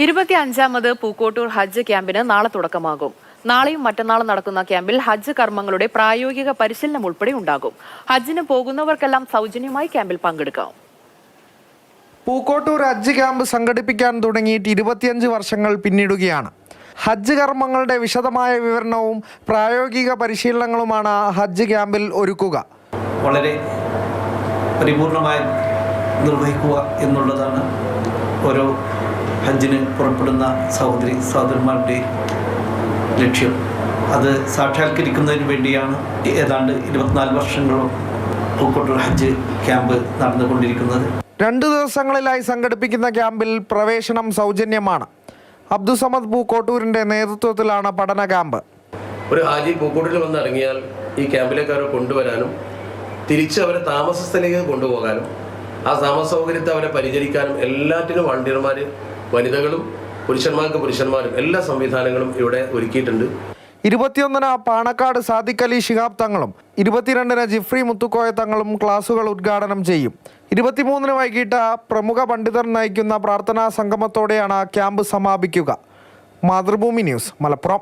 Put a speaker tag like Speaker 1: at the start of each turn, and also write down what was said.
Speaker 1: 25ാമത് പൂക്കോട്ടൂർ ഹജ്ജ് ക്യാമ്പിന് നാളെ തുടക്കമാകും. നാളെയും മറ്റന്നാളും നടക്കുന്ന ക്യാമ്പിൽ ഹജ്ജ് കർമ്മങ്ങളുടെ പ്രായോഗിക പരിശീലനം ഉൾപ്പെടെ ഉണ്ടാകും. ഹജ്ജിന് പോകുന്നവർക്കെല്ലാം സൗജന്യമായി ക്യാമ്പിൽ പങ്കെടുക്കാം.
Speaker 2: പൂക്കോട്ടൂർ ഹജ്ജ് ക്യാമ്പ് സംഘടിപ്പിക്കാൻ തുടങ്ങിയിട്ട് 25 വർഷങ്ങൾ പിന്നിടുകയാണ്. ഹജ്ജ് കർമ്മങ്ങളുടെ വിശദമായ വിവരണവും പ്രായോഗിക പരിശീലനങ്ങളുമാണ് ഹജ്ജ് ക്യാമ്പിൽ ഒരുക്കുക.
Speaker 3: വളരെ പരിപൂർണമായി നിർവഹിക്കുക എന്നുള്ളതാണ് ഓരോ ഹജ്ജിന് പുറപ്പെടുന്ന സഹോദരന്മാരുടെ ലക്ഷ്യം. അത് സാക്ഷാത്കരിക്കുന്നതിന് വേണ്ടിയാണ് ഏതാണ്ട് 24 വർഷങ്ങളും പൂക്കോട്ടൂർ ഹജ്ജ് ക്യാമ്പ് നടന്നുകൊണ്ടിരിക്കുന്നത്.
Speaker 2: 2 ദിവസങ്ങളിലായി സംഘടിപ്പിക്കുന്ന ക്യാമ്പിൽ പ്രവേശനം സൗജന്യമാണ്. അബ്ദുസമദ് പൂക്കോട്ടൂരിൻ്റെ നേതൃത്വത്തിലാണ് പഠന ക്യാമ്പ്.
Speaker 4: ഒരു ഹാജി പൂക്കോട്ടൂരിൽ വന്നിറങ്ങിയാൽ ഈ ക്യാമ്പിലേക്ക് അവരെ കൊണ്ടുവരാനും തിരിച്ച് അവരെ താമസ സ്ഥലത്തേക്ക് കൊണ്ടുപോകാനും ആ താമസ സൗകര്യത്തെ അവരെ പരിചരിക്കാനും എല്ലാറ്റിനും വണ്ടിയർമാർ, വനിതകളും പുരുഷന്മാരും എല്ലാ സംവിധാനങ്ങളും ഇവിടെ ഒരുക്കിയിട്ടുണ്ട്.
Speaker 2: 21-ന് പാണക്കാട് സാദിഖ് അലി ശിഹാബ് തങ്ങളും 22-ന് ജിഫ്രി മുത്തുക്കോയ തങ്ങളും ക്ലാസുകൾ ഉദ്ഘാടനം ചെയ്യും. 23-ന് വൈകിട്ട് പ്രമുഖ പണ്ഡിതർ നയിക്കുന്ന പ്രാർത്ഥനാ സംഗമത്തോടെയാണ് ക്യാമ്പ് സമാപിക്കുക. മാതൃഭൂമി ന്യൂസ്, മലപ്പുറം.